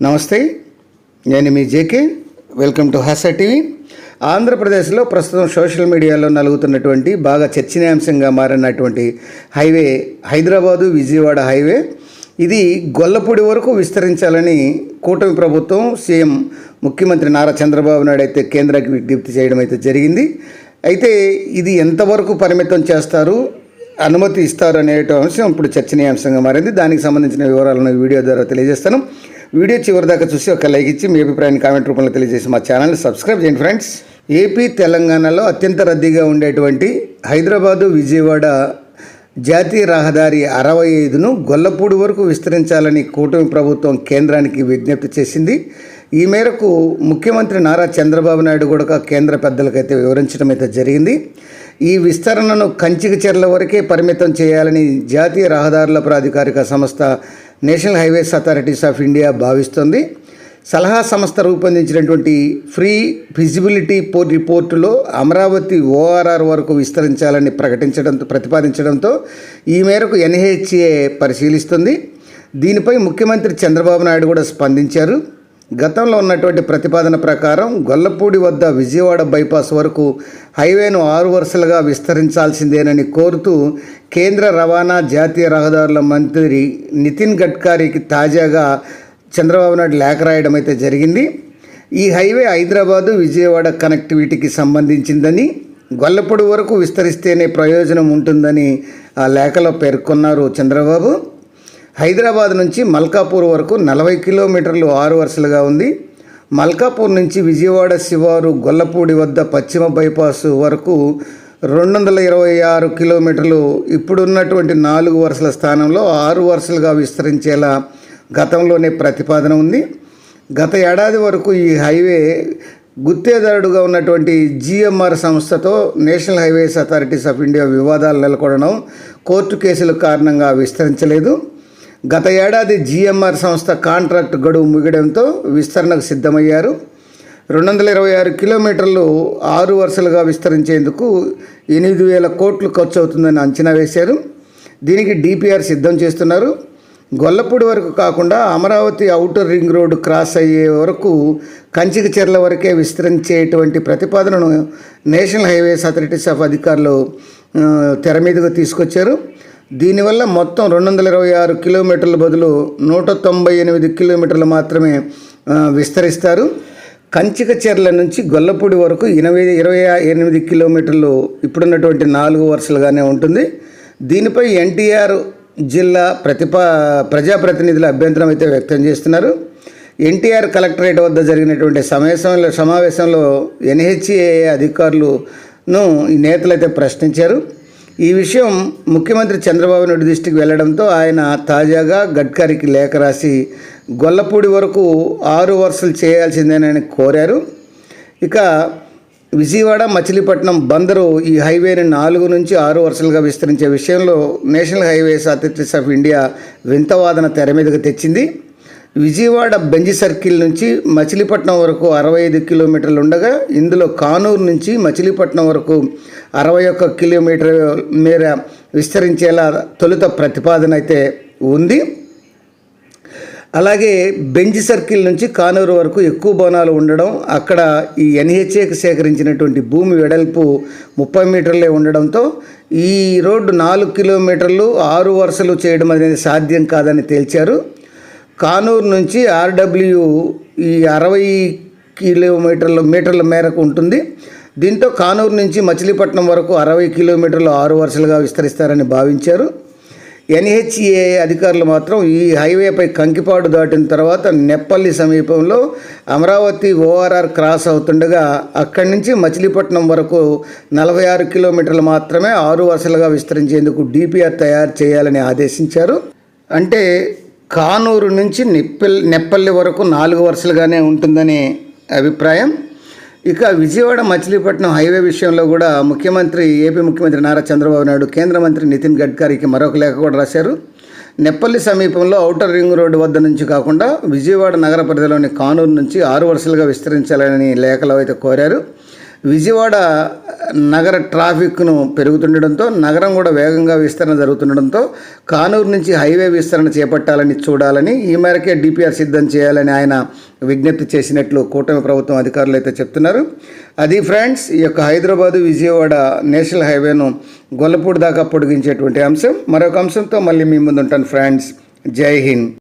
నమస్తే, నేను మీ JK. Welcome to Hasa TV. ఆంధ్రప్రదేశ్లో ప్రస్తుతం సోషల్ మీడియాలో నలుగుతున్నటువంటి బాగా చర్చనీయాంశంగా మారినటువంటి హైవే హైదరాబాదు విజయవాడ హైవే. ఇది గొల్లపూడి వరకు విస్తరించాలని కూటమి ప్రభుత్వం సీఎం ముఖ్యమంత్రి నారా చంద్రబాబు నాయుడు అయితే కేంద్రానికి విజ్ఞప్తి చేయడం అయితే జరిగింది. అయితే ఇది ఎంతవరకు పరిమితం చేస్తారు, అనుమతి ఇస్తారు అనే అంశం ఇప్పుడు చర్చనీయాంశంగా మారింది. దానికి సంబంధించిన వివరాలను వీడియో ద్వారా తెలియజేస్తాను. వీడియో చివరి దాకా చూసి ఒక లైక్ ఇచ్చి మీ అభిప్రాయాన్ని కామెంట్ రూపంలో తెలియజేసి మా ఛానల్ని సబ్స్క్రైబ్ చేయండి ఫ్రెండ్స్. ఏపీ తెలంగాణలో అత్యంత రద్దీగా ఉండేటువంటి హైదరాబాదు విజయవాడ జాతీయ రహదారి 65ను గొల్లపూడి వరకు విస్తరించాలని కూటమి ప్రభుత్వం కేంద్రానికి విజ్ఞప్తి చేసింది. ఈ మేరకు ముఖ్యమంత్రి నారా చంద్రబాబు నాయుడు కూడా కేంద్ర పెద్దలకైతే వివరించడం అయితే జరిగింది. ఈ విస్తరణను కంచికచెర్ల వరకే పరిమితం చేయాలని జాతీయ రహదారుల ప్రాధికారిక సంస్థ national highways authorities of India భావిస్తోంది. సలహా సంస్థ రూపొందించినటువంటి ఫ్రీ ఫిజిబిలిటీ రిపోర్టులో అమరావతి ORR వరకు విస్తరించాలని ప్రతిపాదించడంతో ఈ మేరకు NHA పరిశీలిస్తుంది. దీనిపై ముఖ్యమంత్రి చంద్రబాబు నాయుడు కూడా స్పందించారు. గతంలో ఉన్నటువంటి ప్రతిపాదన ప్రకారం గొల్లపూడి వద్ద విజయవాడ బైపాస్ వరకు హైవేను 6 వరుసలుగా విస్తరించాల్సిందేనని కోరుతూ కేంద్ర రవాణా జాతీయ రహదారుల మంత్రి నితిన్ గడ్కరీకి తాజాగా చంద్రబాబు నాయుడు లేఖ రాయడం అయితే జరిగింది. ఈ హైవే హైదరాబాదు విజయవాడ కనెక్టివిటీకి సంబంధించిందని, గొల్లపూడి వరకు విస్తరిస్తేనే ప్రయోజనం ఉంటుందని ఆ లేఖలో పేర్కొన్నారు చంద్రబాబు. హైదరాబాద్ నుంచి మల్కాపూర్ వరకు 40 కిలోమీటర్లు 6 వరుసలుగా ఉంది. మల్కాపూర్ నుంచి విజయవాడ శివారు గొల్లపూడి వద్ద పశ్చిమ బైపాస్ వరకు 226 కిలోమీటర్లు ఇప్పుడున్నటువంటి 4 వరుసల స్థానంలో 6 వరుసలుగా విస్తరించేలా గతంలోనే ప్రతిపాదన ఉంది. గత ఏడాది వరకు ఈ హైవే గుత్తేదారుడుగా ఉన్నటువంటి GMR సంస్థతో national highways authorities of India వివాదాలు నెలకొనడం, కోర్టు కేసుల కారణంగా విస్తరించలేదు. గత ఏడాది GMR సంస్థ కాంట్రాక్ట్ గడువు ముగియడంతో విస్తరణకు సిద్ధమయ్యారు. 226 కిలోమీటర్లు 6 వరుసలుగా విస్తరించేందుకు 8,000 కోట్లు ఖర్చు అవుతుందని అంచనా వేశారు. దీనికి DPR సిద్ధం చేస్తున్నారు. గొల్లపూడి వరకు కాకుండా Amaravati outer ring road cross అయ్యే వరకు కంచికచెర్ల వరకే విస్తరించేటువంటి ప్రతిపాదనను నేషనల్ హైవేస్ అథారిటీస్ ఆఫ్ అధికారులు తెర మీదుగా తీసుకొచ్చారు. దీనివల్ల మొత్తం 226 కిలోమీటర్ల బదులు 198 కిలోమీటర్లు మాత్రమే విస్తరిస్తారు. కంచికచెర్ల నుంచి గొల్లపూడి వరకు 28 కిలోమీటర్లు ఇప్పుడున్నటువంటి 4 వరుసలుగానే ఉంటుంది. దీనిపై NTR జిల్లా ప్రజాప్రతినిధుల అభ్యంతరం అయితే వ్యక్తం చేస్తున్నారు. NTR కలెక్టరేట్ వద్ద జరిగినటువంటి సమావేశంలో NHA అధికారులను ఈ నేతలైతే ప్రశ్నించారు. ఈ విషయం ముఖ్యమంత్రి చంద్రబాబు నాయుడు దృష్టికి వెళ్లడంతో ఆయన తాజాగా గడ్కరీకి లేఖ రాసి గొల్లపూడి వరకు 6 వరుసలు చేయాల్సిందేనని కోరారు. ఇక విజయవాడ మచిలీపట్నం బందరు ఈ హైవేని 4 నుంచి 6 వరుసలుగా విస్తరించే విషయంలో national highways authorities of India వింత వాదన తెర మీదకు తెచ్చింది. విజయవాడ బెంజ్ సర్కిల్ నుంచి మచిలీపట్నం వరకు 65 కిలోమీటర్లు ఉండగా ఇందులో కానూరు నుంచి మచిలీపట్నం వరకు 61 కిలోమీటర్ మేర విస్తరించేలా తొలుత ప్రతిపాదన అయితే ఉంది. అలాగే బెంజ్ సర్కిల్ నుంచి కానూరు వరకు ఎక్కువ భవనాలు ఉండడం, అక్కడ ఈ NHAకి సేకరించినటువంటి భూమి వెడల్పు 30 మీటర్లే ఉండడంతో ఈ రోడ్డు 4 కిలోమీటర్లు 6 వరుసలు చేయడం అనేది సాధ్యం కాదని తేల్చారు. కానూరు నుంచి RW ఈ 60 మీటర్ల మేరకు ఉంటుంది. దీంతో కానూరు నుంచి మచిలీపట్నం వరకు 60 కిలోమీటర్లు 6 వరుసలుగా విస్తరిస్తారని భావించారు. NHA అధికారులు మాత్రం ఈ హైవేపై కంకిపాడు దాటిన తర్వాత నెప్పల్లి సమీపంలో అమరావతి ORR క్రాస్ అవుతుండగా అక్కడి నుంచి మచిలీపట్నం వరకు 46 కిలోమీటర్లు మాత్రమే 6 వరుసలుగా విస్తరించేందుకు DPR తయారు చేయాలని ఆదేశించారు. అంటే కానూరు నుంచి నెప్పల్లి వరకు 4 వరుసలుగానే ఉంటుందనే అభిప్రాయం. ఇక విజయవాడ మచిలీపట్నం హైవే విషయంలో కూడా ఏపీ ముఖ్యమంత్రి నారా చంద్రబాబు నాయుడు కేంద్ర మంత్రి నితిన్ గడ్కరీకి మరొక లేఖ కూడా రాశారు. నెప్పల్లి సమీపంలో ఔటర్ రింగ్ రోడ్డు వద్ద నుంచి కాకుండా విజయవాడ నగర పరిధిలోని కానూరు నుంచి 6 వరుసలుగా విస్తరించాలని లేఖలో అయితే కోరారు. విజయవాడ నగర ట్రాఫిక్ను పెరుగుతుండడంతో నగరం కూడా వేగంగా విస్తరణ జరుగుతుండడంతో కానూరు నుంచి హైవే విస్తరణ చేపట్టాలని చూడాలని ఈ మేరకే డిపిఆర్ సిద్ధం చేయాలని ఆయన విజ్ఞప్తి చేసినట్లు కూటమి ప్రభుత్వం అధికారులు అయితే చెప్తున్నారు. అది ఫ్రెండ్స్, ఈ యొక్క హైదరాబాదు విజయవాడ నేషనల్ హైవేను గొల్లపూడి దాకా పొడిగించేటువంటి అంశం. మరొక అంశంతో మళ్ళీ మీ ముందు ఉంటాను ఫ్రెండ్స్. జై హింద్.